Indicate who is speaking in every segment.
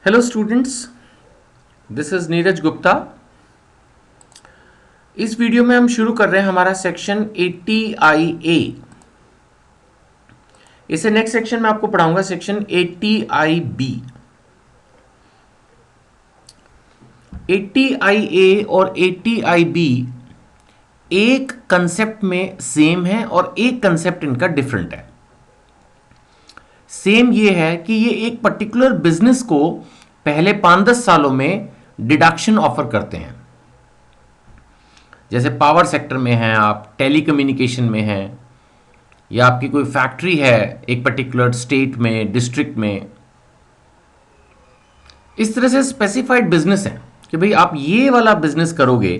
Speaker 1: Hello students, this is Neeraj Gupta. इस video में हम शुरू कर रहे हैं हमारा सेक्शन 80IA। इसे नेक्स्ट सेक्शन में आपको पढ़ाऊंगा सेक्शन 80IB। 80IA और 80IB एक कंसेप्ट में सेम है और एक कंसेप्ट इनका डिफरेंट है। सेम ये है कि ये एक पर्टिकुलर बिजनेस को पहले 5-10 सालों में डिडक्शन ऑफर करते हैं। जैसे पावर सेक्टर में हैं आप, टेलीकम्युनिकेशन में हैं, या आपकी कोई फैक्ट्री है एक पर्टिकुलर स्टेट में, डिस्ट्रिक्ट में। इस तरह से स्पेसिफाइड बिजनेस है कि भाई आप ये वाला बिजनेस करोगे,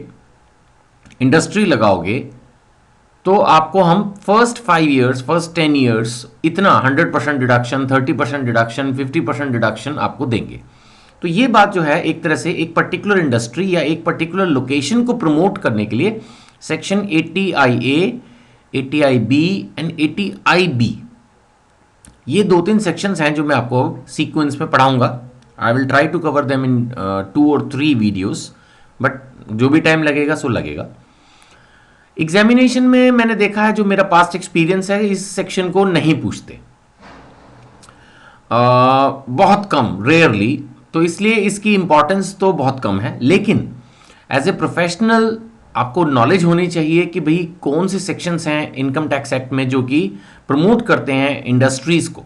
Speaker 1: इंडस्ट्री लगाओगे, तो आपको हम फर्स्ट 5 ईयर्स, फर्स्ट 10 ईयर्स इतना 100% डिडक्शन, 30% डिडक्शन, 50% डिडक्शन आपको देंगे। तो ये बात जो है एक तरह से एक पर्टिकुलर इंडस्ट्री या एक पर्टिकुलर लोकेशन को प्रमोट करने के लिए section 80IA, 80IB and 80IB, ये 2-3 सेक्शंस हैं जो मैं आपको सीक्वेंस में पढ़ाऊंगा। I will try to cover them in 2 और 3 वीडियोस, बट जो भी टाइम लगेगा सो लगेगा। एग्जामिनेशन में मैंने देखा है, जो मेरा पास्ट एक्सपीरियंस है, इस सेक्शन को नहीं पूछते, बहुत कम, रेयरली। तो इसलिए इसकी इंपॉर्टेंस तो बहुत कम है, लेकिन एज ए प्रोफेशनल आपको नॉलेज होनी चाहिए कि भाई कौन से सेक्शंस हैं इनकम टैक्स एक्ट में जो कि प्रमोट करते हैं इंडस्ट्रीज को।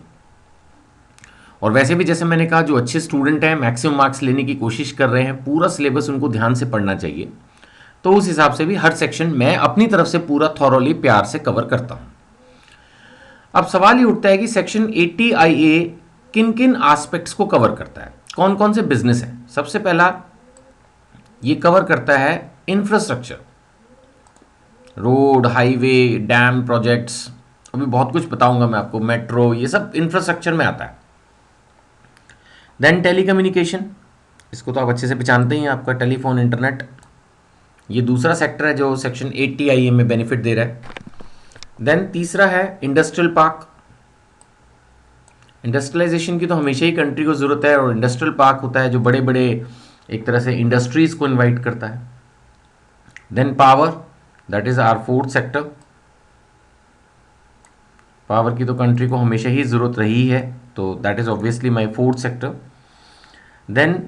Speaker 1: और वैसे भी जैसे मैंने कहा, जो अच्छे स्टूडेंट हैं मैक्सिमम मार्क्स लेने की कोशिश कर रहे हैं, पूरा सिलेबस उनको ध्यान से पढ़ना चाहिए। तो उस हिसाब से भी हर सेक्शन मैं अपनी तरफ से पूरा थॉरोली प्यार से कवर करता हूं। अब सवाल ये उठता है कि सेक्शन 80IA किन किन एस्पेक्ट्स को कवर करता है, कौन कौन से बिजनेस हैं। सबसे पहला ये कवर करता है infrastructure, road, highway, dam projects, अभी बहुत कुछ बताऊंगा मैं आपको, मेट्रो, ये सब इंफ्रास्ट्रक्चर में आता है। देन टेलीकम्युनिकेशन, इसको तो आप अच्छे से पहचानते ही हैं, आपका टेलीफोन, इंटरनेट, ये दूसरा सेक्टर है जो सेक्शन 80IA में बेनिफिट दे रहा है। देन तीसरा है इंडस्ट्रियल पार्क। इंडस्ट्रियलाइजेशन की तो हमेशा ही कंट्री को जरूरत है, और इंडस्ट्रियल पार्क होता है जो बड़े बड़े एक तरह से इंडस्ट्रीज को इनवाइट करता है। Then power, that is our fourth sector. Power की तो कंट्री को हमेशा ही जरूरत रही है, तो that is obviously my fourth sector. Then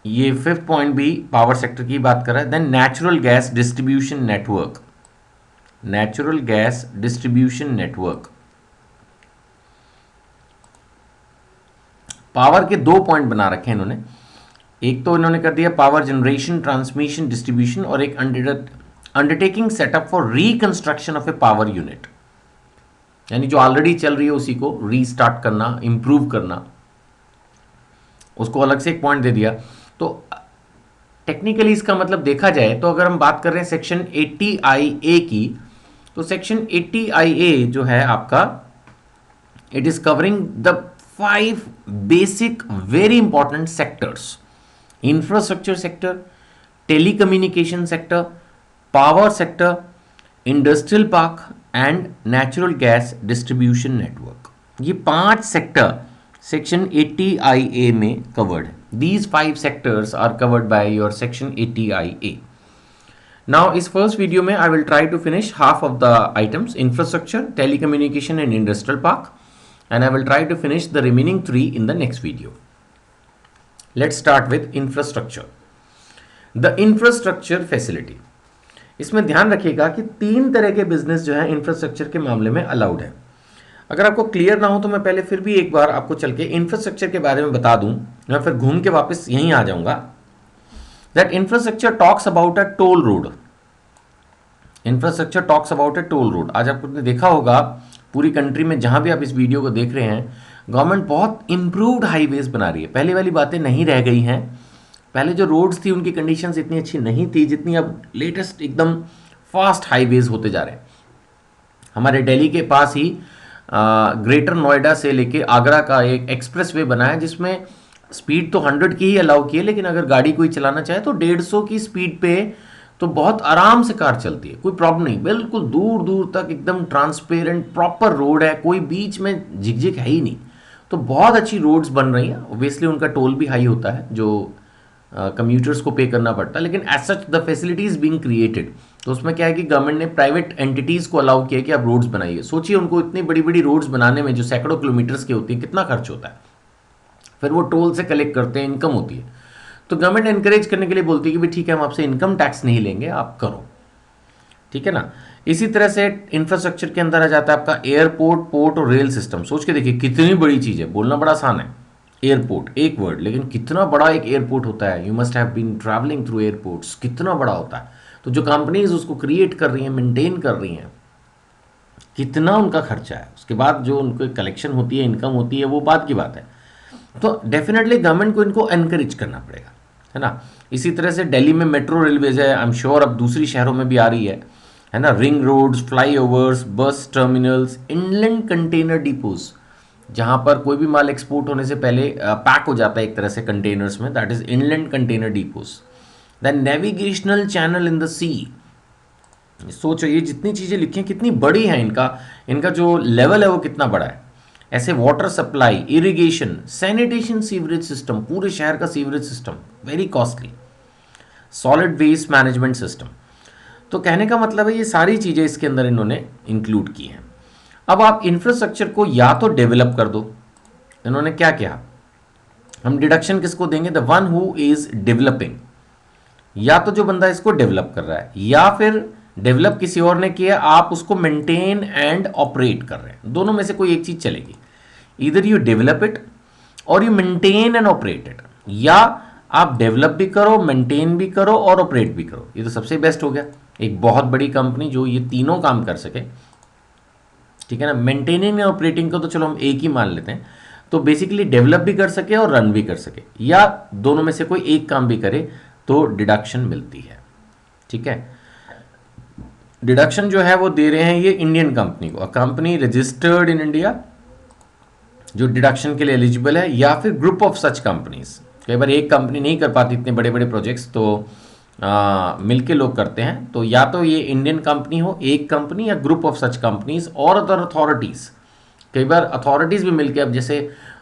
Speaker 1: ये फिफ्थ पॉइंट भी पावर सेक्टर की बात कर रहा है। Then natural gas distribution network, natural gas distribution network. Power के 2 पॉइंट बना रखे हैं इन्होंने। एक तो इन्होंने कर दिया पावर जनरेशन, ट्रांसमिशन, डिस्ट्रीब्यूशन, और एक undertaking setup for reconstruction of A power unit, यानी जो ऑलरेडी चल रही है उसी को रीस्टार्ट करना, इंप्रूव करना, उसको अलग से एक पॉइंट दे दिया। तो टेक्निकली इसका मतलब देखा जाए तो अगर हम बात कर रहे हैं सेक्शन 80IA की, तो सेक्शन 80IA जो है आपका, it is covering the 5 basic very important sectors: infrastructure sector, telecommunication sector, power sector, industrial park and natural gas distribution network. ये 5 सेक्टर सेक्शन 80IA में कवर्ड है। These 5 sectors are covered by your section 80IA. Now, इस first video में I will try to finish half of the items: infrastructure, telecommunication and industrial park, and I will try to finish the remaining 3 in the next video. Let's start with infrastructure. The infrastructure facility. इसमें ध्यान रखिएगा कि 3 तरह के business जो है infrastructure के मामले में अलाउड है। अगर आपको क्लियर ना हो तो मैं पहले फिर भी एक बार आपको चल के इंफ्रास्ट्रक्चर के बारे में बता दूं, मैं फिर घूम के वापस यहीं आ जाऊंगा। That infrastructure talks about a toll road. Infrastructure talks about a toll road. आज आपने देखा होगा पूरी कंट्री में जहां भी आप इस वीडियो को देख रहे हैं, गवर्नमेंट बहुत इंप्रूव्ड हाईवेज बना रही है। पहले वाली बातें नहीं रह गई हैं। पहले जो रोड्स थी उनकी कंडीशंस इतनी अच्छी नहीं थी जितनी अब लेटेस्ट एकदम फास्ट हाईवेज होते जा रहे हैं। हमारे दिल्ली के पास ही ग्रेटर नोएडा से लेके आगरा का एक एक्सप्रेसवे बना है जिसमें स्पीड तो 100 की ही अलाउ की है, लेकिन अगर गाड़ी कोई चलाना चाहे तो 150 की स्पीड पे तो बहुत आराम से कार चलती है, कोई प्रॉब्लम नहीं। बिल्कुल दूर दूर तक एकदम ट्रांसपेरेंट प्रॉपर रोड है, कोई बीच में झिकझिक है ही नहीं। तो बहुत अच्छी रोड्स बन रही हैं। ऑब्वियसली उनका टोल भी हाई होता है जो कम्यूटर्स को पे करना पड़ता है, लेकिन as such the facilities being created. तो उसमें क्या है कि गवर्नमेंट ने प्राइवेट एंटिटीज़ को अलाउ किया कि आप रोड्स बनाइए। सोचिए उनको इतनी बड़ी बड़ी रोड्स बनाने में जो सैकड़ों किलोमीटर्स की होती है कितना खर्च होता है, फिर वो टोल से कलेक्ट करते हैं, इनकम होती है। तो गवर्नमेंट एनकरेज करने के लिए बोलती है कि भाई ठीक है हम आपसे इनकम टैक्स नहीं लेंगे, आप करो, ठीक है ना। इसी तरह से इंफ्रास्ट्रक्चर के अंदर आ जाता है आपका एयरपोर्ट, पोर्ट और रेल सिस्टम। सोच के देखिए कितनी बड़ी चीज़ है, बोलना बड़ा आसान है एयरपोर्ट एक वर्ड, लेकिन कितना बड़ा एक एयरपोर्ट होता है। You must have been travelling through airports, कितना बड़ा होता है। तो जो कंपनीज उसको क्रिएट कर रही हैं, मेंटेन कर रही हैं, कितना उनका खर्चा है, उसके बाद जो उनको कलेक्शन होती है, इनकम होती है, वो बात की बात है। तो डेफिनेटली गवर्नमेंट को इनको एनकरेज करना पड़ेगा, है ना। इसी तरह से दिल्ली में मेट्रो रेलवेज है, आई एम श्योर अब दूसरी शहरों में भी आ रही है ना। रिंग रोड्स, फ्लाईओवर्स, बस टर्मिनल्स, इनलैंड कंटेनर डिपोज, जहाँ पर कोई भी माल एक्सपोर्ट होने से पहले पैक हो जाता है एक तरह से कंटेनर्स में, that is inland container depots. Then navigational channel in the sea. सोचो ये जितनी चीज़ें लिखी हैं कितनी बड़ी हैं, इनका जो लेवल है वो कितना बड़ा है। ऐसे water supply, irrigation, sanitation, sewerage system, पूरे शहर का sewerage system very costly, solid waste management system. तो कहने का मतलब है ये सारी चीज़ें इसके अंदर इन्होंने इंक्लूड की हैं। अब आप इंफ्रास्ट्रक्चर को या तो डेवलप कर दो, इन्होंने क्या किया, हम डिडक्शन किसको देंगे, the one who is developing. या तो जो बंदा इसको डेवलप कर रहा है, या फिर डेवलप किसी और ने किया, आप उसको मेंटेन एंड ऑपरेट कर रहे हैं, दोनों में से कोई एक चीज चलेगी। इधर यू डेवलप इट और you maintain and operate it, या आप डेवलप भी करो, मेंटेन भी करो और ऑपरेट भी करो। ये तो सबसे बेस्ट हो गया, एक बहुत बड़ी कंपनी जो ये तीनों काम कर सके, ठीक है ना। मेंटेनिंग एंड ऑपरेटिंग को तो चलो हम एक ही मान लेते हैं। तो बेसिकली डेवलप भी कर सके और रन भी कर सके, या दोनों में से कोई एक काम भी करे तो डिडक्शन मिलती है, ठीक है। डिडक्शन जो है वो दे रहे हैं ये इंडियन कंपनी को, कंपनी रजिस्टर्ड इन इंडिया जो डिडक्शन के लिए एलिजिबल है, या फिर ग्रुप ऑफ सच कंपनीज। कई बार एक कंपनी नहीं कर पाती इतने बड़े बड़े प्रोजेक्ट्स, तो मिलके लोग करते हैं। तो या तो ये इंडियन कंपनी हो एक कंपनी, या ग्रुप ऑफ सच कंपनीज और अदर अथॉरिटीज़। कई बार अथॉरिटीज़ भी मिलके, अब जैसे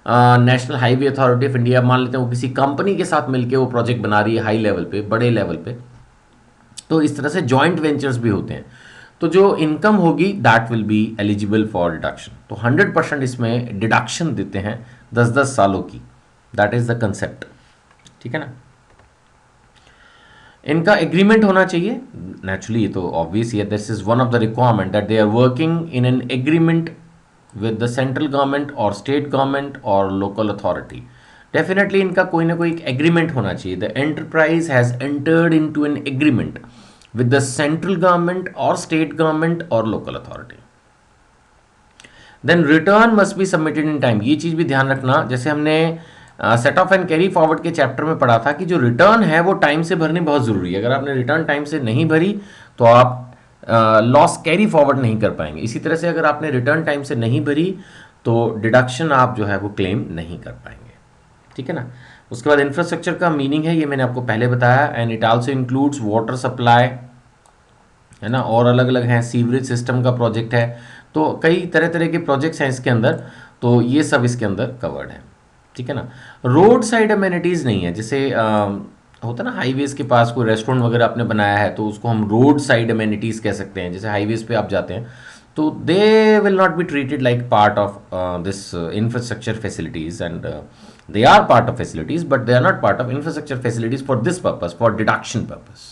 Speaker 1: national highway authority of India मान लेते हैं, वो किसी कंपनी के साथ मिलके वो प्रोजेक्ट बना रही है हाई लेवल पे, बड़े लेवल पे। तो इस तरह से जॉइंट वेंचर्स भी होते हैं। तो जो इनकम होगी that will be eligible for deduction. तो 100% इसमें डिडक्शन देते हैं 10-10 सालों की, दैट इज द कंसेप्ट, ठीक है ना। इनका एग्रीमेंट होना चाहिए, नेचुरली ये तो ऑब्वियस है, this is one of the requirement that they are working in an agreement with the central government और स्टेट गवर्नमेंट और लोकल अथॉरिटी। डेफिनेटली इनका कोई ना कोई एक एग्रीमेंट होना चाहिए। The enterprise has entered into an agreement with the central government और स्टेट गवर्नमेंट और local authority. Then return must be submitted in time. ये चीज भी ध्यान रखना, जैसे हमने set off and carry forward के चैप्टर में पढ़ा था कि जो रिटर्न है वो टाइम से भरनी बहुत जरूरी है। अगर आपने रिटर्न टाइम से नहीं भरी तो आप लॉस कैरी फॉरवर्ड नहीं कर पाएंगे। इसी तरह से अगर आपने रिटर्न टाइम से नहीं भरी तो डिडक्शन आप जो है वो क्लेम नहीं कर पाएंगे, ठीक है ना। उसके बाद इंफ्रास्ट्रक्चर का मीनिंग है, ये मैंने आपको पहले बताया, and it also includes water supply, है ना, और अलग अलग हैं, सीवरेज सिस्टम का प्रोजेक्ट है। तो कई तरह तरह के प्रोजेक्ट्स हैं इसके अंदर, तो ये सब इसके अंदर कवर्ड है, ठीक है ना। रोड साइड अमेनिटीज़ नहीं है, जैसे होता ना हाईवेज के पास कोई रेस्टोरेंट वगैरह आपने बनाया है तो उसको हम रोड साइड अमेनिटीज़ कह सकते हैं। जैसे हाईवेज पे आप जाते हैं तो they will not be treated like part of this infrastructure facilities, and they are part of facilities but they are not part of infrastructure facilities for this purpose, for deduction purpose,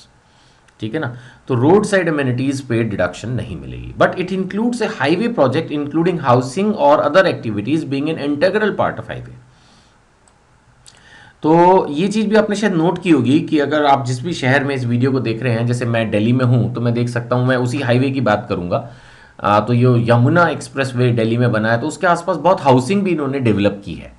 Speaker 1: ठीक है ना। तो road side amenities पे deduction नहीं मिलेगी, but it includes a highway project including housing और other activities being an integral part of highway. तो ये चीज भी आपने शायद नोट की होगी कि अगर आप जिस भी शहर में इस वीडियो को देख रहे हैं, जैसे मैं दिल्ली में हूं तो मैं देख सकता हूं, मैं उसी हाईवे की बात करूंगा, तो ये यमुना एक्सप्रेस वे दिल्ली में बना है, तो उसके आसपास बहुत हाउसिंग भी इन्होंने डेवलप की है।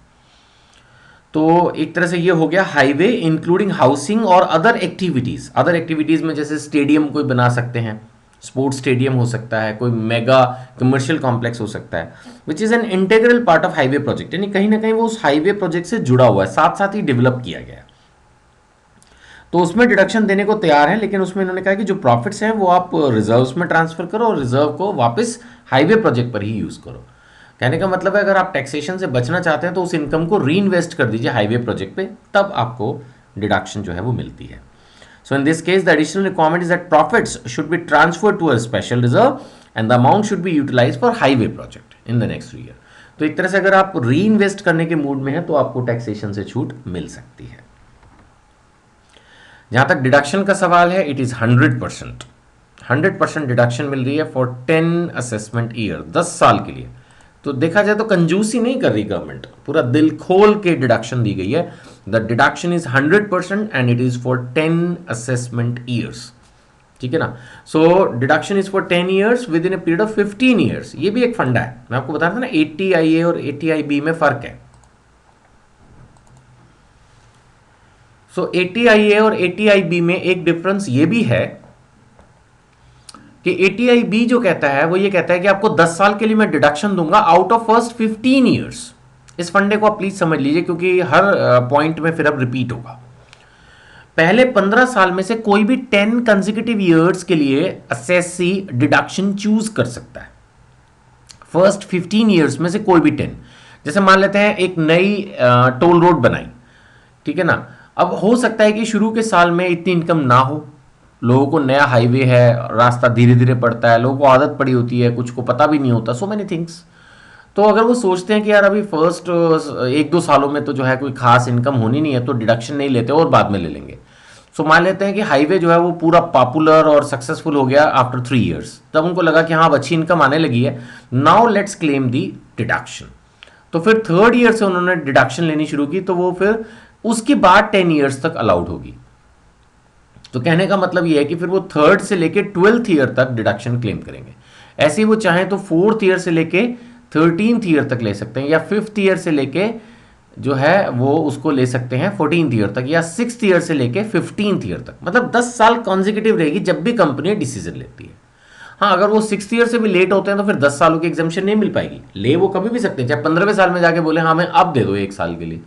Speaker 1: तो एक तरह से ये हो गया हाईवे इंक्लूडिंग हाउसिंग और अदर एक्टिविटीज। अदर एक्टिविटीज में जैसे स्टेडियम कोई बना सकते हैं, स्पोर्ट्स स्टेडियम हो सकता है, कोई मेगा कमर्शियल कॉम्प्लेक्स हो सकता है, which is an integral part of highway project, यानी कहीं ना कहीं वो उस हाईवे प्रोजेक्ट से जुड़ा हुआ है, साथ साथ ही डेवलप किया गया। तो उसमें डिडक्शन देने को तैयार है, लेकिन उसमें इन्होंने कहा कि जो प्रॉफिट्स हैं वो आप रिजर्व्स में ट्रांसफर करो और रिजर्व को वापस हाईवे प्रोजेक्ट पर ही यूज करो। कहने का मतलब है अगर आप टैक्सेशन से बचना चाहते हैं तो उस इनकम को री इन्वेस्ट कर दीजिए हाईवे प्रोजेक्ट पे, तब आपको डिडक्शन जो है वो मिलती है. So in this case the additional requirement is that profits should be transfer to a special reserve and the amount should be utilize for highway project in the next year. तो एक तरह से अगर आप री इन्वेस्ट करने के mood में हैं तो आपको टैक्सेशन से छूट मिल सकती है. जहां तक डिडक्शन का सवाल है, इट इज 100%. 100% डिडक्शन मिल रही है फॉर 10 असेसमेंट ईयर, 10 साल के लिए. तो देखा जाए तो कंजूसी नहीं कर रही गवर्नमेंट, पूरा दिल खोल के डिडक्शन दी गई है. The deduction is 100% and it is for 10 assessment years. ठीक है ना. So deduction is for 10 years within a period of 15 years. ये भी एक फंडा है, मैं आपको बता रहा था ना 80IA और 80IB में फर्क है. सो 80IA और 80IB में एक डिफरेंस ये भी है कि 80IB जो कहता है वो ये कहता है कि आपको 10 साल के लिए मैं डिडक्शन दूंगा आउट ऑफ फर्स्ट 15 ईयर्स. इस फंडे को आप प्लीज समझ लीजिए क्योंकि हर पॉइंट में फिर अब रिपीट होगा. पहले 15 साल में से कोई भी 10 कंसेक्यूटिव ईयर्स के लिए असेसी डिडक्शन चूज कर सकता है. फर्स्ट 15 ईयर्स में से कोई भी 10. जैसे मान लेते हैं एक नई टोल रोड बनाई, ठीक है ना. अब हो सकता है कि शुरू के साल में इतनी इनकम ना हो, लोगों को नया हाईवे है, रास्ता धीरे धीरे पड़ता है, लोगों को आदत पड़ी होती है, कुछ को पता भी नहीं होता, सो मेनी थिंग्स. तो अगर वो सोचते हैं कि यार अभी फर्स्ट 1-2 सालों में तो जो है कोई खास इनकम होनी नहीं है तो डिडक्शन नहीं लेते और बाद में ले लेंगे. सो मान लेते हैं कि हाईवे जो है वो पूरा पॉपुलर और सक्सेसफुल हो गया आफ्टर 3 ईयर्स. तब उनको लगा कि हाँ अब अच्छी इनकम आने लगी है, now let's claim the deduction. तो फिर 3rd ईयर से उन्होंने डिडक्शन लेनी शुरू की, तो वो फिर उसके बाद 10 ईयर्स तक अलाउड होगी. तो कहने का मतलब ये है कि फिर वो 3rd से लेके 12th ईयर तक डिडक्शन क्लेम करेंगे. ऐसे ही वो चाहें तो 4th ईयर से लेके 13th ईयर तक ले सकते हैं, या 5th ईयर से लेके जो है वो उसको ले सकते हैं 14th ईयर तक, या 6th ईयर से लेके 15th ईयर तक. मतलब 10 साल कॉन्जिक्यूटिव रहेगी जब भी कंपनी डिसीजन लेती है. हाँ, अगर वो 6th ईयर से भी लेट होते हैं तो फिर 10 सालों की एग्जामेशन नहीं मिल पाएगी. ले वो कभी भी सकते हैं, चाहे 15वें साल में जाके बोले हाँ हमें अब दे दो 1 साल के लिए.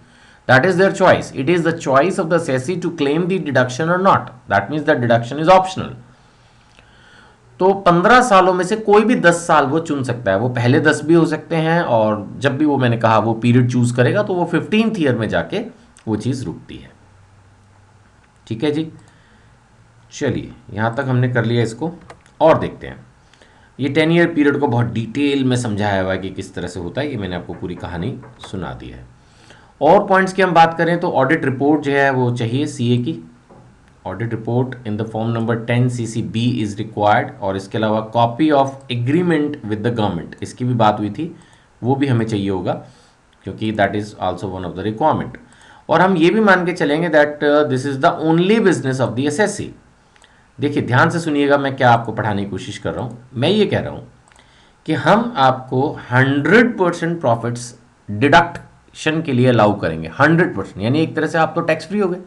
Speaker 1: That is their choice. It is the choice of the assessee to claim the deduction or not. That means the deduction is optional. तो 15 सालों में से कोई भी 10 साल वो चुन सकता है. वो पहले 10 भी हो सकते हैं, और जब भी वो मैंने कहा वो पीरियड चूज करेगा तो वो 15th ईयर में जाके वो चीज़ रुकती है. ठीक है जी. चलिए यहाँ तक हमने कर लिया इसको, और देखते हैं. ये 10 ईयर पीरियड को बहुत डिटेल में समझाया हुआ है कि किस तरह से होता है. ये मैंने आपको पूरी कहानी सुना दी है. और पॉइंट्स की हम बात करें तो ऑडिट रिपोर्ट जो है वो चाहिए सीए की. Audit report in the form number 10 CC-B is required. और इसके अलावा copy of agreement with the government, इसकी भी बात हुई थी, वो भी हमें चाहिए होगा क्योंकि that is also one of the requirement. और हम ये भी मान के चलेंगे that this is the only business of the SSC. देखिए ध्यान से सुनिएगा मैं क्या आपको पढ़ाने की कोशिश कर रहा हूँ. मैं ये कह रहा हूँ कि हम आपको 100% प्रॉफिट्स डिडक्शन के लिए अलाउ करेंगे. 100%, यानी एक तरह से आप तो टैक्स फ्री हो गए.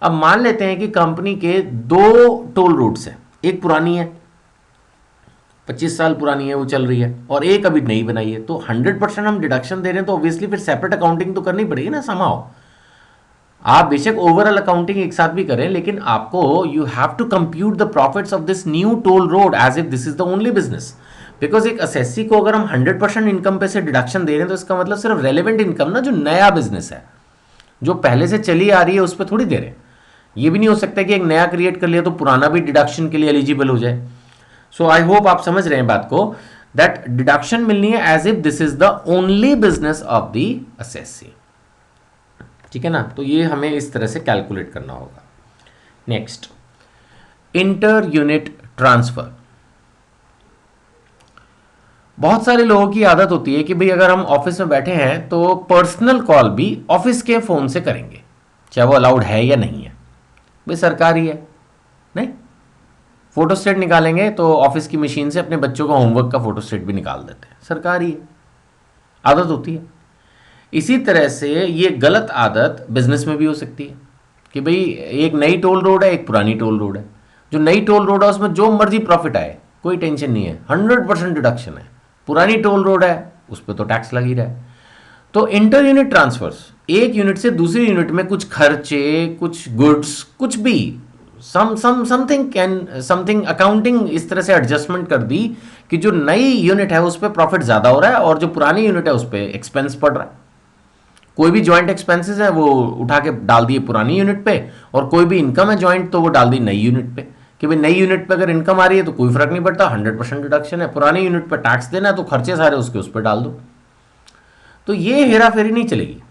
Speaker 1: अब मान लेते हैं कि कंपनी के 2 टोल रोड्स हैं, एक पुरानी है 25 साल पुरानी है वो चल रही है, और एक अभी नई बनाई है. तो 100% हम डिडक्शन दे रहे हैं तो ऑब्वियसली फिर सेपरेट अकाउंटिंग तो करनी पड़ेगी ना समहाउ. आप बेशक ओवरऑल अकाउंटिंग एक साथ भी करें, लेकिन आपको you have to compute the profits of this new toll road as if this is the only business. Because एक असेसी को अगर हम 100% इनकम पे से डिडक्शन दे रहे हैं तो इसका मतलब सिर्फ रेलेवेंट इनकम ना, जो नया बिजनेस है जो पहले से चली आ रही है उस पर थोड़ी दे रहे हैं. ये भी नहीं हो सकता कि एक नया क्रिएट कर लिया तो पुराना भी डिडक्शन के लिए एलिजिबल हो जाए. सो आई होप आप समझ रहे हैं बात को, दैट डिडक्शन मिलनी है as if this is the only business of the assessee. ठीक है ना. तो ये हमें इस तरह से कैलकुलेट करना होगा. Next, inter unit transfer. बहुत सारे लोगों की आदत होती है कि भाई अगर हम ऑफिस में बैठे हैं तो पर्सनल कॉल भी ऑफिस के फोन से करेंगे, चाहे वो अलाउड है या नहीं है. भाई सरकारी है नहीं, फोटोस्टेट निकालेंगे तो ऑफिस की मशीन से अपने बच्चों का होमवर्क का फोटोस्टेट भी निकाल देते हैं, सरकारी है, आदत होती है. इसी तरह से ये गलत आदत बिजनेस में भी हो सकती है कि भाई एक नई टोल रोड है, एक पुरानी टोल रोड है. जो नई टोल रोड है उसमें जो मर्जी प्रॉफिट आए कोई टेंशन नहीं है, 100% डिडक्शन है. पुरानी टोल रोड है उस पर तो टैक्स लग ही रहा है. तो इंटर यूनिट ट्रांसफर्स, एक यूनिट से दूसरी यूनिट में कुछ खर्चे, कुछ गुड्स, कुछ भी समथिंग अकाउंटिंग इस तरह से एडजस्टमेंट कर दी कि जो नई यूनिट है उस पर प्रॉफिट ज़्यादा हो रहा है और जो पुरानी यूनिट है उस पर एक्सपेंस पड़ रहा है। कोई भी जॉइंट एक्सपेंसेस है वो उठा के डाल दिए पुरानी यूनिट पे, और कोई भी इनकम है जॉइंट तो वो डाल दी नई यूनिट पे, कि भाई नई यूनिट पे अगर इनकम आ रही है तो कोई फर्क नहीं पड़ता, 100% डिडक्शन है। पुरानी यूनिट पे टैक्स देना है तो खर्चे सारे उसके उस पर डाल दो। तो ये हेरा फेरी नहीं चलेगी।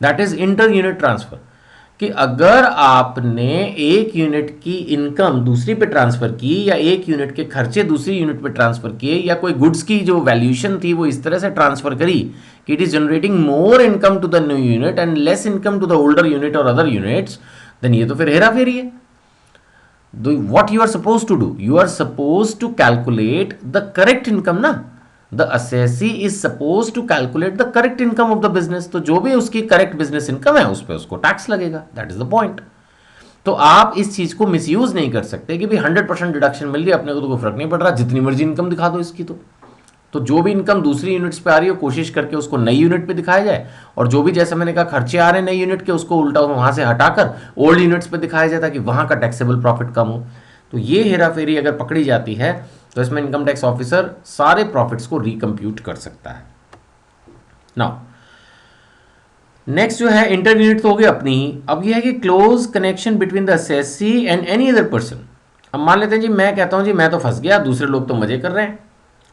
Speaker 1: That is inter unit transfer, कि अगर आपने एक यूनिट की इनकम दूसरी पे ट्रांसफर की या एक यूनिट के खर्चे दूसरी यूनिट पे ट्रांसफर किए या कोई गुड्स की जो वैल्यूएशन थी वो इस तरह से ट्रांसफर करी कि it is generating more income to the new unit and less income to the older unit और अदर यूनिट्स, देन ये तो फिर हेरा फेरी है। What you are supposed to do, you are supposed to calculate the correct income ना। The assessee is supposed to calculate the correct income of the business। तो जो भी उसकी करेक्ट बिजनेस इनकम है उस पर उसको टैक्स लगेगा। That is the point. तो आप इस चीज को मिसयूज नहीं कर सकते कि भाई 100% डिडक्शन मिल रही है, अपने को तो कोई फर्क नहीं पड़ रहा, जितनी मर्जी इनकम दिखा दो इसकी। तो जो भी इनकम दूसरी यूनिट्स पे आ रही है कोशिश करके उसको नई यूनिट पे दिखाया जाए, और जो भी जैसे मैंने कहा खर्चे आ रहे हैं नई यूनिट के उसको उल्टा वहां से हटाकर ओल्ड यूनिट्स पे दिखाया जाए ताकि वहां का टैक्सेबल प्रॉफिट कम हो। तो ये हेरा फेरी अगर पकड़ी जाती है तो इसमें इनकम टैक्स ऑफिसर सारे प्रॉफिट्स को रिकम्प्यूट कर सकता है। नाउ नेक्स्ट जो है इंटर यूनिट तो हो गई अपनी ही। अब ये है कि close connection between the assessee and any other person. अब मान लेते हैं जी मैं कहता हूं जी मैं तो फंस गया, दूसरे लोग तो मजे कर रहे हैं,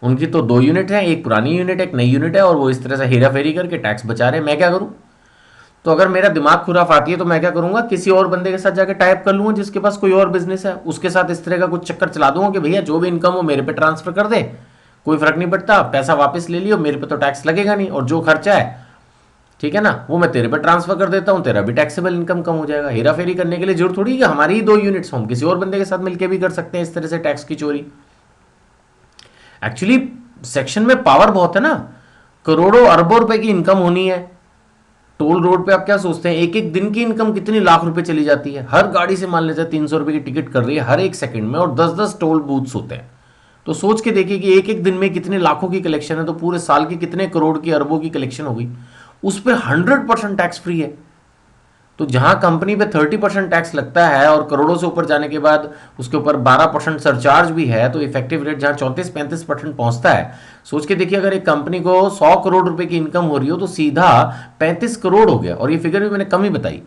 Speaker 1: उनकी तो 2 यूनिट है, एक पुरानी यूनिट एक नई यूनिट है, और वो इस तरह से हेरा फेरी करके टैक्स बचा रहे हैं, मैं क्या करूं? तो अगर मेरा दिमाग खुराफाती है तो मैं क्या करूंगा, किसी और बंदे के साथ जाकर टाइप कर लूंगा जिसके पास कोई और बिजनेस है, उसके साथ इस तरह का कुछ चक्कर चला दूंगा कि भैया जो भी इनकम हो मेरे पे ट्रांसफर कर दे, कोई फर्क नहीं पड़ता, पैसा वापस ले लियो, मेरे पे तो टैक्स लगेगा नहीं, और जो खर्चा है ठीक है ना वो मैं तेरे पे ट्रांसफर कर देता हूं, तेरा भी टैक्सेबल इनकम कम हो जाएगा। हेरा फेरी करने के लिए जरूरत थोड़ी कि हमारी ही 2 यूनिट्स हम किसी और बंदे के साथ मिलकर भी कर सकते हैं इस तरह से टैक्स की चोरी। एक्चुअली सेक्शन में पावर बहुत है ना, करोड़ों अरबों रुपए की इनकम होनी है। टोल रोड पे आप क्या सोचते हैं एक एक दिन की इनकम कितनी लाख रुपए चली जाती है, हर गाड़ी से मान लेते हैं 300 रुपए की टिकट कर रही है हर एक सेकंड में, और 10-10 टोल बूथ्स होते हैं। तो सोच के देखिए कि एक एक दिन में कितने लाखों की कलेक्शन है, तो पूरे साल की कितने करोड़ की अरबों की कलेक्शन होगी, उस पर 100% टैक्स फ्री है। तो जहां कंपनी पे 30% टैक्स लगता है और करोड़ों से ऊपर जाने के बाद उसके ऊपर 12% सरचार्ज भी है, तो इफेक्टिव रेट जहां 34-35% पहुंचता है। सोच के देखिए अगर एक कंपनी को 100 करोड़ रुपए की इनकम हो रही हो तो सीधा 35 करोड़ हो गया, और ये फिगर भी मैंने कम ही बताई।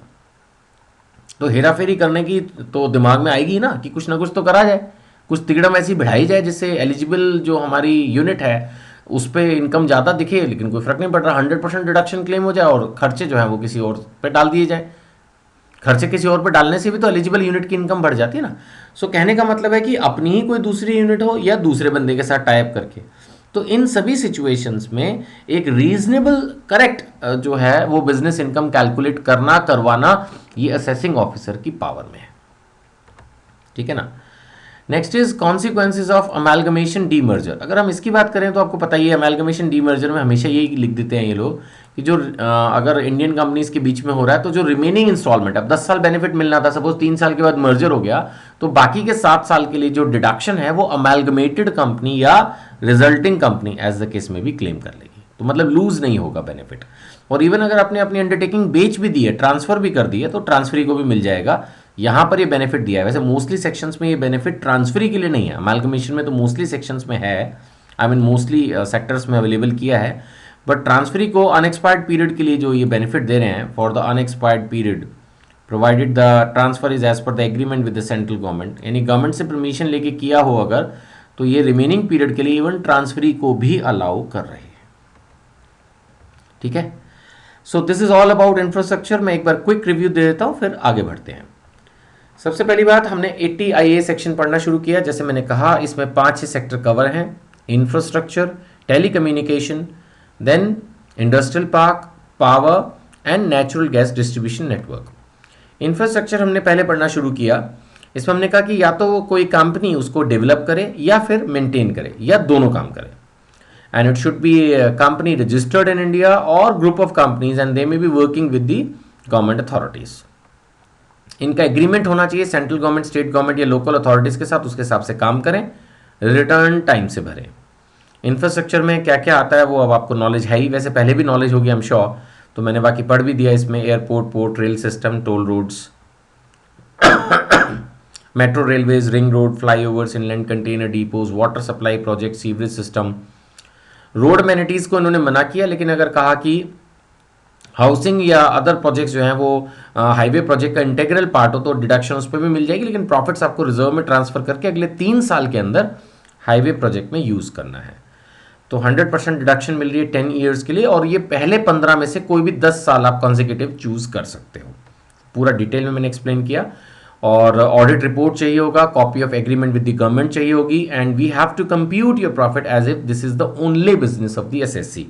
Speaker 1: तो हेरा फेरी करने की तो दिमाग में आएगी ना कि कुछ ना कुछ तो करा जाए, कुछ तिकड़म ऐसी बढ़ाई जाए जिससे एलिजिबल जो हमारी यूनिट है उस पर इनकम ज़्यादा दिखे, लेकिन कोई फर्क नहीं पड़ रहा, 100% डिडक्शन क्लेम हो जाए और खर्चे जो है वो किसी और पे डाल दिए जाए। खर्चे किसी और पे डालने से भी तो एलिजिबल यूनिट की इनकम बढ़ जाती है ना। सो कहने का मतलब है कि अपनी ही कोई दूसरी यूनिट हो या दूसरे बंदे के साथ टाइप करके, तो इन सभी सिचुएशंस में एक रीजनेबल करेक्ट जो है वो बिजनेस इनकम कैलकुलेट करना करवाना ये असेसिंग ऑफिसर की पावर में है। ठीक है ना। Next is consequences of amalgamation demerger. अगर हम इसकी बात करें तो आपको पता ही है अमेलगमेशन डीमर्जर में हमेशा यही लिख देते हैं ये लोग कि जो अगर इंडियन कंपनीज के बीच में हो रहा है तो जो रिमेनिंग इंस्टॉलमेंट, अब 10 साल बेनिफिट मिलना था, सपोज 3 साल के बाद मर्जर हो गया, तो बाकी के 7 साल के लिए जो डिडक्शन है वो अमेलगमेटेड कंपनी या resulting company as the case में भी क्लेम कर लेगी। तो मतलब लूज नहीं होगा बेनिफिट। और इवन अगर आपने अपनी अंडरटेकिंग बेच भी दी है, ट्रांसफर भी कर दी है, तो ट्रांसफरी को भी मिल जाएगा। यहां पर ये बेनिफिट दिया है। वैसे मोस्टली सेक्शंस में ये बेनिफिट ट्रांसफरी के लिए नहीं है, अमेलगमेशन में तो मोस्टली सेक्शंस में है, आई मीन मोस्टली सेक्टर्स में अवेलेबल किया है, बट ट्रांसफरी को अनएक्सपायर्ड पीरियड के लिए जो ये बेनिफिट दे रहे हैं, for the unexpired period provided the transfer is as per the agreement with the central government, यानी गवर्नमेंट से परमिशन लेके किया हो अगर, तो ये रिमेनिंग पीरियड के लिए इवन ट्रांसफरी को भी अलाउ कर रहे हैं। ठीक है। So this is all about infrastructure. मैं एक बार क्विक रिव्यू दे देता हूं फिर आगे बढ़ते हैं। सबसे पहली बात, हमने 80IA सेक्शन पढ़ना शुरू किया। जैसे मैंने कहा इसमें 5-6 सेक्टर कवर हैं, infrastructure, telecommunication, then industrial park, power and natural gas distribution network. Infrastructure हमने पहले पढ़ना शुरू किया। इसमें हमने कहा कि या तो वो कोई कंपनी उसको डेवलप करे या फिर मेंटेन करे या दोनों काम करे, and it should be company registered in India और group of companies and they may be working with the government authorities. इनका एग्रीमेंट होना चाहिए सेंट्रल गवर्नमेंट, स्टेट गवर्नमेंट या लोकल अथॉरिटीज के साथ, उसके हिसाब से काम करें, रिटर्न टाइम से भरें। इंफ्रास्ट्रक्चर में क्या क्या आता है वो अब आपको नॉलेज है ही, वैसे पहले भी नॉलेज होगी आई एम श्योर, तो मैंने बाकी पढ़ भी दिया इसमें, airport, port, rail system, toll roads metro railways, ring road, flyovers, inland container depots, water supply project, sewerage system. Road amenities को इन्होंने मना किया, लेकिन अगर कहा कि हाउसिंग या अदर प्रोजेक्ट्स जो हैं वो हाईवे प्रोजेक्ट का इंटेग्रल पार्ट हो तो डिडक्शन उस पर भी मिल जाएगी, लेकिन प्रॉफिट्स आपको रिजर्व में ट्रांसफर करके अगले 3 साल के अंदर हाईवे प्रोजेक्ट में यूज़ करना है। तो 100% डिडक्शन मिल रही है 10 ईयर्स के लिए, और ये पहले 15 में से कोई भी 10 साल आप कॉन्जिक्यूटिव चूज कर सकते हो। पूरा डिटेल में मैंने एक्सप्लेन किया। और ऑडिट रिपोर्ट चाहिए होगा, copy of agreement with the government चाहिए होगी, and we have to compute your profit as if this is the only business of the SSC.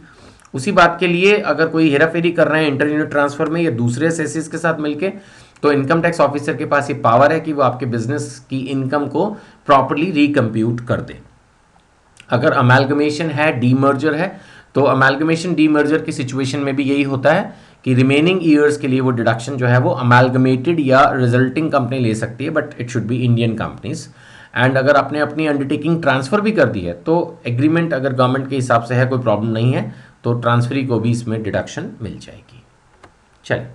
Speaker 1: उसी बात के लिए अगर कोई हेराफेरी कर रहे हैं इंटर यूनिट ट्रांसफर में या दूसरे एसएससीज के साथ मिलके, तो इनकम टैक्स ऑफिसर के पास ये पावर है कि वो आपके बिजनेस की इनकम को प्रॉपर्ली रिकम्प्यूट कर दे। अगर अमेलगमेशन है, डीमर्जर है, तो अमेलगमेशन डीमर्जर की सिचुएशन में भी यही होता है कि रिमेनिंग ईयर्स के लिए वो डिडक्शन जो है वो अमेलगमेटेड या रिजल्टिंग कंपनी ले सकती है, but it should B Indian companies. And अगर आपने अपनी अंडरटेकिंग ट्रांसफर भी कर दी है तो एग्रीमेंट अगर गवर्नमेंट के हिसाब से है, कोई प्रॉब्लम नहीं है, तो ट्रांसफरी को भी इसमें डिडक्शन मिल जाएगी। चलिए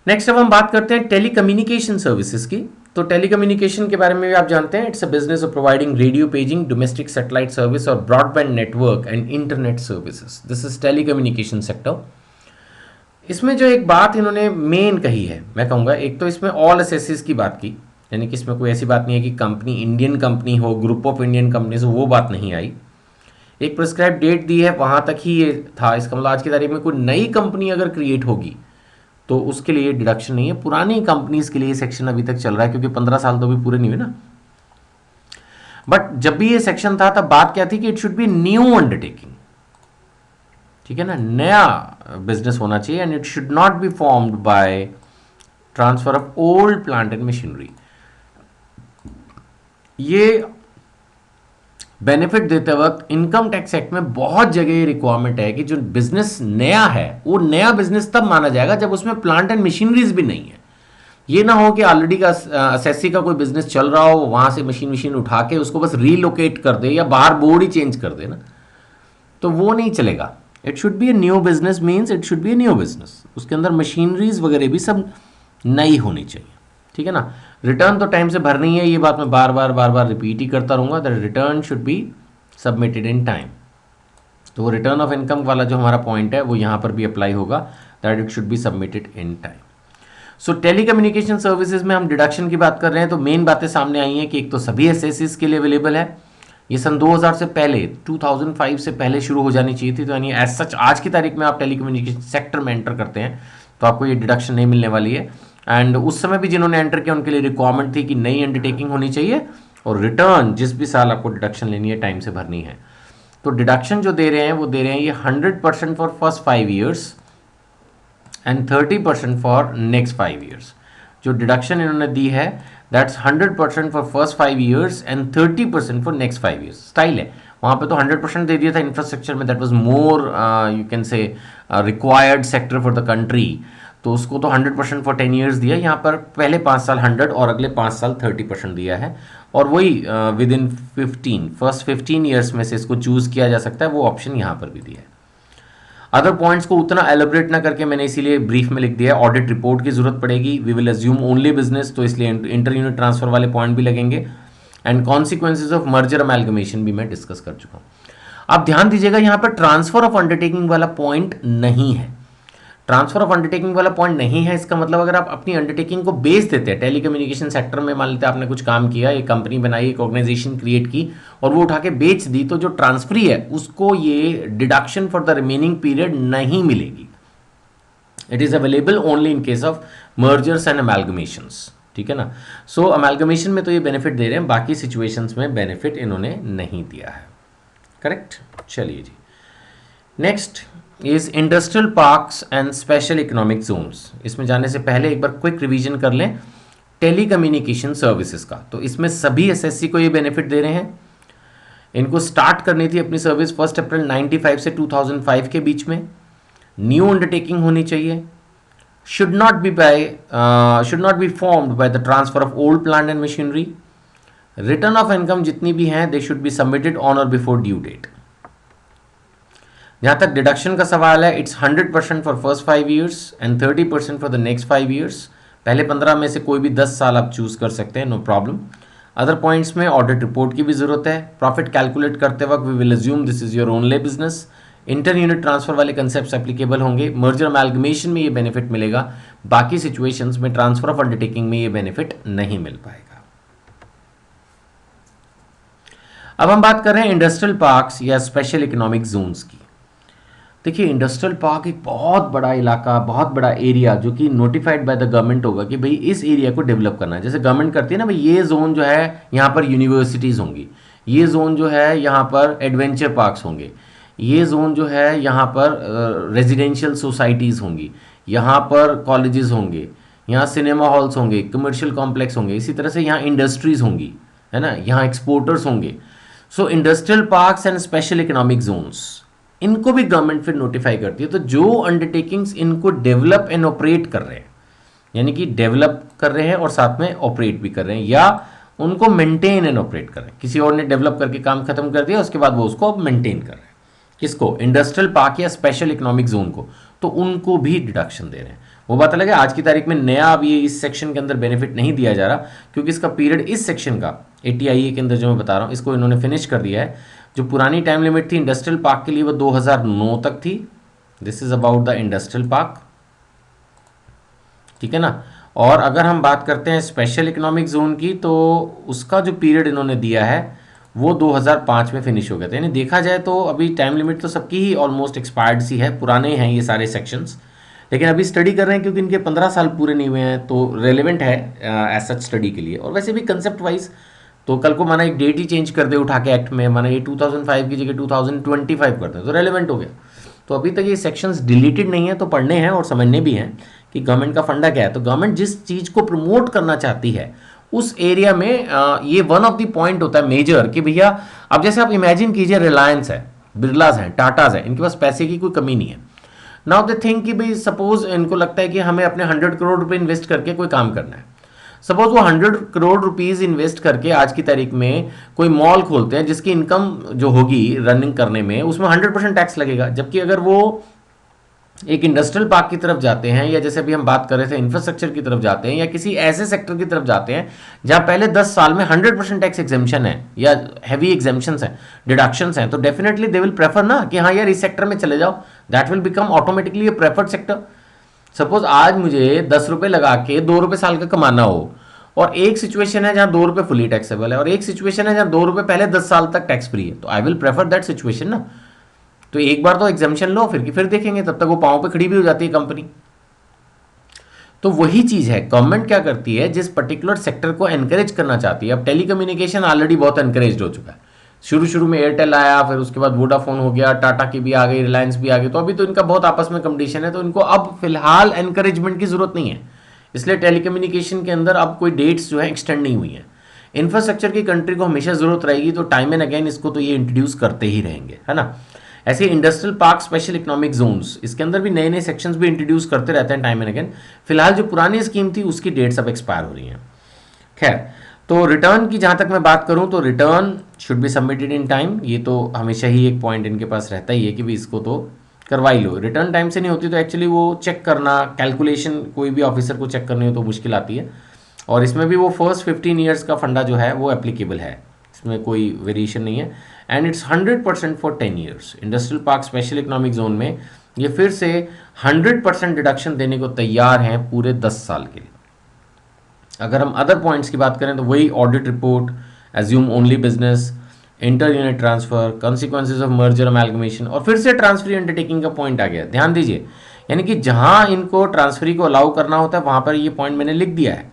Speaker 1: नेक्स्ट अब हम बात करते हैं टेलीकम्युनिकेशन सर्विसेज की। तो टेलीकम्युनिकेशन के बारे में भी आप जानते हैं, it's a business of providing radio paging, domestic satellite service और broadband network and internet services. This is telecommunication sector. इसमें जो एक बात इन्होंने मेन कही है, मैं कहूँगा, एक तो इसमें ऑल एसएससीज की बात की, यानी कि इसमें कोई ऐसी बात नहीं है कि कंपनी इंडियन कंपनी हो, ग्रुप ऑफ इंडियन कंपनीज हो, वो बात नहीं आई। एक प्रिस्क्राइब डेट दी है, वहाँ तक ही ये था। इसका मतलब आज की तारीख में कोई नई कंपनी अगर क्रिएट होगी तो उसके लिए डिडक्शन नहीं है। पुरानी कंपनीज के लिए सेक्शन अभी तक चल रहा है, क्योंकि 15 साल तो अभी पूरे नहीं हुए ना। बट जब भी ये सेक्शन था तब बात क्या थी कि it should B new undertaking, ठीक है ना, नया बिजनेस होना चाहिए, and it should not be formed by transfer of old plant and machinery. ये बेनिफिट देते वक्त इनकम टैक्स एक्ट में बहुत जगह रिक्वायरमेंट है कि जो बिजनेस नया है वो नया बिजनेस तब माना जाएगा जब उसमें प्लांट एंड मशीनरीज भी नहीं है। ये ना हो कि ऑलरेडी का एसएससी का कोई बिजनेस चल रहा हो, वहां से मशीन उठा के उसको बस रीलोकेट कर दे या बाहर बोर्ड ही चेंज कर दे ना, तो वो नहीं चलेगा। It should B a new business, means it should B a new business, उसके अंदर मशीनरीज वगैरह भी सब नई होनी चाहिए, ठीक है ना। रिटर्न तो टाइम से भरनी है, ये बात मैं बार बार रिपीट ही करता रहूँगा, that return should be submitted in time. तो वो रिटर्न ऑफ इनकम वाला जो हमारा पॉइंट है वो यहाँ पर भी अप्लाई होगा, that it should B submitted in time. So telecommunication services में हम डिडक्शन की बात कर रहे हैं, तो मेन बातें सामने आई हैं कि एक तो सभी एसएससीज के लिए अवेलेबल है, ये सन 2000 से पहले, 2005 से पहले शुरू हो जानी चाहिए थी। तो यानी एज सच आज की तारीख में आप टेलीकम्युनिकेशन सेक्टर में एंटर करते हैं तो आपको ये डिडक्शन नहीं मिलने वाली है। एंड उस समय भी जिन्होंने एंटर किया उनके लिए रिक्वायरमेंट थी कि नई अंडरटेकिंग होनी चाहिए और रिटर्न जिस भी साल आपको डिडक्शन लेनी है टाइम से भरनी है। तो डिडक्शन जो दे रहे हैं वो दे रहे हैं ये 100% for first 5 years and 30% for next 5 years. जो डिडक्शन इन्होंने दी है that's 100% for first 5 years and 30% for next 5 years. Style है, वहाँ पे तो 100% दे दिया था इंफ्रास्ट्रक्चर में, that was more you can say required sector for the country, तो उसको तो 100% फॉर 10 ईयर्स दिया। यहाँ पर पहले 5 साल 100 और अगले 5 साल 30% दिया है, और वही विद इन 15 फर्स्ट 15 ईयर्स में से इसको चूज़ किया जा सकता है, वो ऑप्शन यहाँ पर भी दिया है। अदर पॉइंट्स को उतना एलोबरेट ना करके मैंने इसीलिए ब्रीफ में लिख दिया है। ऑडिट रिपोर्ट की जरूरत पड़ेगी, we will assume only business, तो इसलिए इंटर यूनिट ट्रांसफर वाले पॉइंट भी लगेंगे, and consequences of merger amalgamation भी मैं डिस्कस कर चुका हूँ। आप ध्यान दीजिएगा यहाँ पर ट्रांसफर ऑफ अंडरटेकिंग वाला पॉइंट नहीं है। ट्रांसफर ऑफ अंडरटेकिंग वाला पॉइंट नहीं है, इसका मतलब अगर आप अपनी अंडरटेकिंग को बेच देते हैं टेलीकम्युनिकेशन सेक्टर में, मान लेते हैं आपने कुछ काम किया, एक कंपनी बनाई, एक ऑर्गेनाइजेशन क्रिएट की और वो उठा के बेच दी, तो जो ट्रांसफरी है उसको ये deduction for the remaining period नहीं मिलेगी। It is available only in case of mergers and amalgamations, ठीक है ना। सो अमेलगमेशन में तो ये बेनिफिट दे रहे हैं, बाकी सिचुएशंस में बेनिफिट इन्होंने नहीं दिया है, करेक्ट। चलिए जी, next is industrial parks and special economic zones. इसमें जाने से पहले एक बार क्विक रिवीजन कर लें टेलीकम्युनिकेशन सर्विसेज का। तो इसमें सभी एसएससी को ये बेनिफिट दे रहे हैं। इनको स्टार्ट करनी थी अपनी सर्विस 1 अप्रैल 95 से 2005 के बीच में। न्यू अंडरटेकिंग होनी चाहिए, should not be formed by the transfer of old plant and machinery. Return of income जितनी भी हैं they should be submitted on और बिफोर ड्यू डेट। जहाँ तक डिडक्शन का सवाल है, it's 100% for first 5 years and 30% for the next 5 years. पहले 15 में से कोई भी 10 साल आप चूज कर सकते हैं, नो प्रॉब्लम। अदर पॉइंट्स में ऑडिट रिपोर्ट की भी जरूरत है। प्रॉफिट कैलकुलेट करते वक्त we will assume this is your only business. Inter unit transfer वाले कंसेप्ट एप्लीकेबल होंगे। मर्जर अमैल्गमेशन में ये बेनिफिट मिलेगा, बाकी सिचुएशंस में ट्रांसफर ऑफ अंडरटेकिंग में ये बेनिफिट नहीं मिल पाएगा। अब हम बात कर रहे हैं इंडस्ट्रियल पार्क्स या स्पेशल इकोनॉमिक जोन्स की। देखिए, इंडस्ट्रियल पार्क एक बहुत बड़ा इलाका, बहुत बड़ा एरिया जो कि नोटिफाइड बाय द गवर्नमेंट होगा कि भाई इस एरिया को डेवलप करना है। जैसे गवर्नमेंट करती है ना, भाई ये जोन जो है यहाँ पर यूनिवर्सिटीज़ होंगी, ये जोन जो है यहाँ पर एडवेंचर पार्क्स होंगे, ये जोन जो है यहाँ पर रेजिडेंशियल सोसाइटीज़ होंगी, यहाँ पर कॉलेजेस होंगे, यहाँ सिनेमा हॉल्स होंगे, कमर्शियल कॉम्प्लेक्स होंगे, इसी तरह से यहाँ इंडस्ट्रीज़ होंगी, है ना, यहाँ एक्सपोर्टर्स होंगे। सो industrial parks and special economic Jones, इनको भी गवर्नमेंट फिर नोटिफाई करती है। तो जो अंडरटेकिंग्स इनको डेवलप एंड ऑपरेट कर रहे हैं, यानी कि डेवलप कर रहे हैं और साथ में ऑपरेट भी कर रहे हैं, या उनको मेंटेन एंड ऑपरेट कर रहे हैं, किसी और ने डेवलप करके काम खत्म कर दिया, उसके बाद वो उसको अब मेंटेन कर रहे हैं, किसको, इंडस्ट्रियल पार्क या स्पेशल इकोनॉमिक जोन को, तो उनको भी डिडक्शन दे रहे हैं। वो बात अलग है, आज की तारीख में नया अब ये इस सेक्शन के अंदर बेनिफिट नहीं दिया जा रहा, क्योंकि इसका पीरियड इस सेक्शन का ATIA के अंदर जो मैं बता रहा हूँ इसको इन्होंने फिनिश कर दिया है। जो पुरानी टाइम लिमिट थी इंडस्ट्रियल पार्क के लिए वो 2009 तक थी। This is about the industrial park, ठीक है ना। और अगर हम बात करते हैं स्पेशल इकोनॉमिक जोन की, तो उसका जो पीरियड इन्होंने दिया है वो 2005 में फिनिश हो गया था। यानी देखा जाए तो अभी टाइम लिमिट तो सबकी ही ऑलमोस्ट एक्सपायर्ड सी है, पुराने हैं ये सारे सेक्शंस, लेकिन अभी स्टडी कर रहे हैं क्योंकि इनके 15 साल पूरे नहीं हुए हैं, तो रेलेवेंट है एज सच स्टडी के लिए। और वैसे भी कंसेप्ट वाइज तो कल को माना एक डेट ही चेंज कर दे उठा के एक्ट में, माना ये 2005 की जगह 2025 करते हैं तो रेलेवेंट हो गया। तो अभी तक ये सेक्शंस डिलीटेड नहीं है, तो पढ़ने हैं और समझने भी हैं कि गवर्नमेंट का फंडा क्या है। तो गवर्नमेंट जिस चीज़ को प्रमोट करना चाहती है उस एरिया में ये वन ऑफ द पॉइंट होता है मेजर कि भैया, अब जैसे आप इमेजिन कीजिए रिलायंस है, बिरलाज हैं, टाटाज है, इनके पास पैसे की कोई कमी नहीं है। नाउ दे थिंक कि भाई सपोज इनको लगता है कि हमें अपने 100 करोड़ रुपए इन्वेस्ट करके कोई काम करना है। सपोज वो 100 करोड़ रुपीस इन्वेस्ट करके आज की तारीख में कोई मॉल खोलते हैं जिसकी इनकम जो होगी रनिंग करने में उसमें 100% टैक्स लगेगा। जबकि अगर वो एक इंडस्ट्रियल पार्क की तरफ जाते हैं, या जैसे अभी हम बात कर रहे थे इंफ्रास्ट्रक्चर की तरफ जाते हैं, या किसी ऐसे सेक्टर की तरफ जाते हैं जहां पहले 10 साल में 100% टैक्स एग्जेम्पशन है या हैवी एग्जेम्पशंस हैं, डिडक्शंस हैं, तो डेफिनेटली दे विल प्रेफर ना कि हाँ यार इस सेक्टर में चले जाओ, that will become automatically A preferred sector. Suppose आज मुझे 10 रुपये लगा के 2 रुपये साल का कमाना हो, और एक सिचुएशन है जहां 2 रुपये फुली टैक्सेबल है, और एक सिचुएशन है जहां 2 रुपये पहले 10 साल तक टैक्स फ्री है, तो I will prefer that situation ना। तो एक बार तो एग्जामिशन लो, फिर देखेंगे, तब तक वो पांव पे खड़ी भी हो जाती है कंपनी। तो वही चीज है, गवर्नमेंट क्या करती है, जिस पर्टिकुलर सेक्टर को एनकरेज करना चाहती है। अब टेलीकम्युनिकेशन ऑलरेडी बहुत एनकरेज हो चुका है, शुरू में एयरटेल आया, फिर उसके बाद वोडाफोन हो गया, टाटा की भी आ गई, रिलायंस भी आ गई, तो अभी तो इनका बहुत आपस में कंपटीशन है, तो इनको अब फिलहाल एनकरेजमेंट की जरूरत नहीं है, इसलिए टेलीकम्युनिकेशन के अंदर अब कोई डेट्स जो है एक्सटेंड नहीं हुई है। इंफ्रास्ट्रक्चर की कंट्री को हमेशा जरूरत रहेगी, तो टाइम एंड अगेन इसको तो ये इंट्रोड्यूस करते ही रहेंगे, है ना। ऐसे industrial park, special economic Jones, इसके अंदर भी नए नए सेक्शंस भी इंट्रोड्यूस करते रहते हैं टाइम एंड अगेन। फिलहाल जो पुरानी स्कीम थी उसकी डेट्स अब एक्सपायर हो रही हैं। खैर, तो रिटर्न की जहां तक मैं बात करूं तो return should be submitted in time, ये तो हमेशा ही एक पॉइंट इनके पास रहता ही है कि भी इसको तो करवाई लो। रिटर्न टाइम से नहीं होती तो एक्चुअली वो चेक करना, कैलकुलेशन कोई भी ऑफिसर को चेक करनी हो तो मुश्किल आती है। और इसमें भी वो फर्स्ट 15 ईयर्स का फंडा जो है वो एप्लीकेबल है, इसमें कोई वेरिएशन नहीं है, and it's 100% for 10 years. Industrial park special economic zone में ये फिर से 100% डिडक्शन देने को तैयार हैं पूरे 10 साल के लिए। अगर हम अदर पॉइंट्स की बात करें तो वही audit report, assume only business, inter unit transfer, consequences of merger amalgamation, और फिर से ट्रांसफरी अंडरटेकिंग का पॉइंट आ गया। ध्यान दीजिए, यानी कि जहां इनको ट्रांसफरी को अलाउ करना होता है वहां पर ये पॉइंट मैंने लिख दिया है।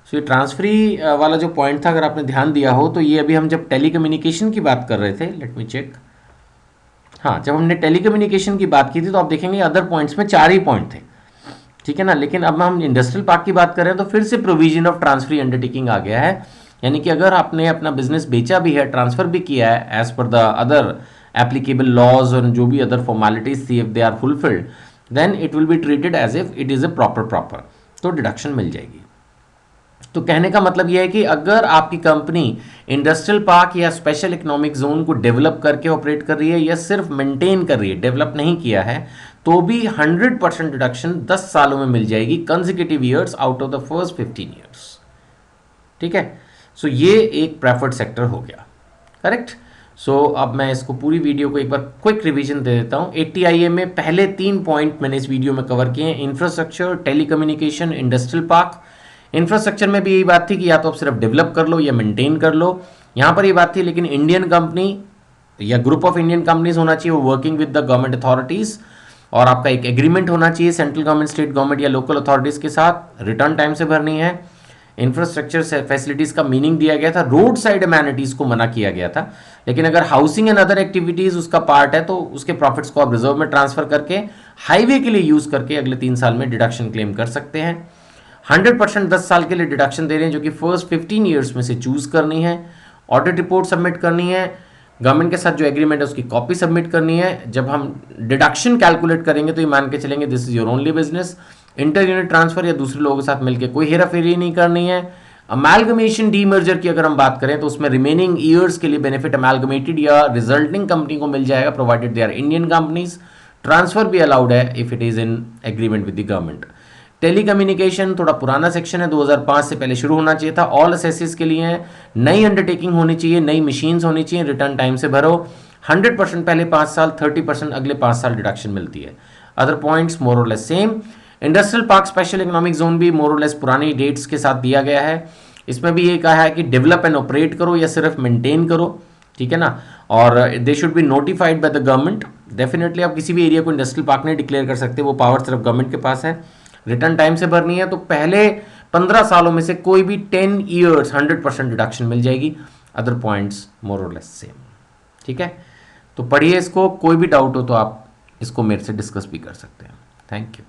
Speaker 1: सो ये ट्रांसफरी वाला जो पॉइंट था, अगर आपने ध्यान दिया हो तो ये अभी हम जब टेलीकम्युनिकेशन की बात कर रहे थे, लेट मी चेक, हाँ, जब हमने टेलीकम्युनिकेशन की बात की थी तो आप देखेंगे अदर पॉइंट्स में 4 ही पॉइंट थे, ठीक है ना। लेकिन अब हम इंडस्ट्रियल पार्क की बात कर रहे हैं तो फिर से प्रोविजन ऑफ ट्रांसफरी अंडरटेकिंग आ गया है, यानी कि अगर आपने अपना बिजनेस बेचा भी है, ट्रांसफर भी किया है as per the other applicable laws और जो भी अदर फॉर्मेलिटीज थी, if they are fulfilled then it will be treated as if it is a proper, तो डिडक्शन मिल जाएगी। तो कहने का मतलब यह है कि अगर आपकी कंपनी इंडस्ट्रियल पार्क या स्पेशल इकोनॉमिक जोन को डेवलप करके ऑपरेट कर रही है या सिर्फ मेंटेन कर रही है, डेवलप नहीं किया है, तो भी 100% डिडक्शन 10 सालों में मिल जाएगी, consecutive years out of the first 15 years. ठीक है, सो ये एक प्रेफर्ड सेक्टर हो गया, करेक्ट। सो अब मैं इसको पूरी वीडियो को एक बार क्विक रिवीजन दे देता हूँ। 80IA में पहले 3 पॉइंट मैंने इस वीडियो में कवर किए हैं, infrastructure, telecommunication, industrial park. Infrastructure में भी यही बात थी कि या तो आप सिर्फ डेवलप कर लो या मेंटेन कर लो, यहाँ पर ये बात थी। लेकिन इंडियन कंपनी या ग्रुप ऑफ इंडियन कंपनीज होना चाहिए, वो working with the government authorities, और आपका एक एग्रीमेंट होना चाहिए सेंट्रल गवर्नमेंट, स्टेट गवर्नमेंट या लोकल अथॉरिटीज के साथ, रिटर्न टाइम से भरनी है। इंफ्रास्ट्रक्चर फैसिलिटीज का मीनिंग दिया गया था, रोड साइड अमेनिटीज को मना किया गया था, लेकिन अगर हाउसिंग एंड अदर एक्टिविटीज उसका पार्ट है तो उसके प्रॉफिट्स को आप रिजर्व में ट्रांसफर करके हाईवे के लिए यूज करके अगले 3 साल में डिडक्शन क्लेम कर सकते हैं। 100% 10 साल के लिए डिडक्शन दे रहे हैं, जो कि फर्स्ट 15 ईयर्स में से चूज करनी है। ऑडिट रिपोर्ट सबमिट करनी है, गवर्नमेंट के साथ जो एग्रीमेंट है उसकी कॉपी सबमिट करनी है। जब हम डिडक्शन कैलकुलेट करेंगे तो ये मान के चलेंगे this is your only business. Inter unit transfer या दूसरे लोगों के साथ मिलकर कोई हेरा फेरी नहीं करनी है। अमेलगमेशन डीमर्जर की अगर हम बात करें तो उसमें रिमेनिंग ईयर्स के लिए बेनिफिट अमेलगमेटेड या रिजल्टिंग कंपनी को मिल जाएगा, provided they are Indian companies. Transfer भी अलाउड है if it is in agreement with the government. Telecommunication थोड़ा पुराना सेक्शन है, 2005 से पहले शुरू होना चाहिए था। ऑल असेसिस के लिए है, नई अंडरटेकिंग होनी चाहिए, नई मशीन्स होनी चाहिए, रिटर्न टाइम से भरो। 100% पहले 5 साल, 30% अगले 5 साल डिडक्शन मिलती है। अदर पॉइंट्स मोर और less same. Industrial park special economic zone भी मोर और लेस पुरानी डेट्स के साथ दिया गया है। इसमें भी ये कहा है कि डेवलप एंड ऑपरेट करो या सिर्फ मेंटेन करो, ठीक है ना। और they should be notified by the government. Definitely आप किसी भी एरिया को इंडस्ट्रियल पार्क नहीं डिक्लेयर कर सकते, वो पावर सिर्फ गवर्नमेंट के पास है। रिटर्न टाइम से भरनी है, तो पहले 15 सालों में से कोई भी 10 ईयर्स 100% डिडक्शन मिल जाएगी। अदर पॉइंट्स मोर और लेस सेम, ठीक है। तो पढ़िए इसको, कोई भी डाउट हो तो आप इसको मेरे से डिस्कस भी कर सकते हैं। Thank you.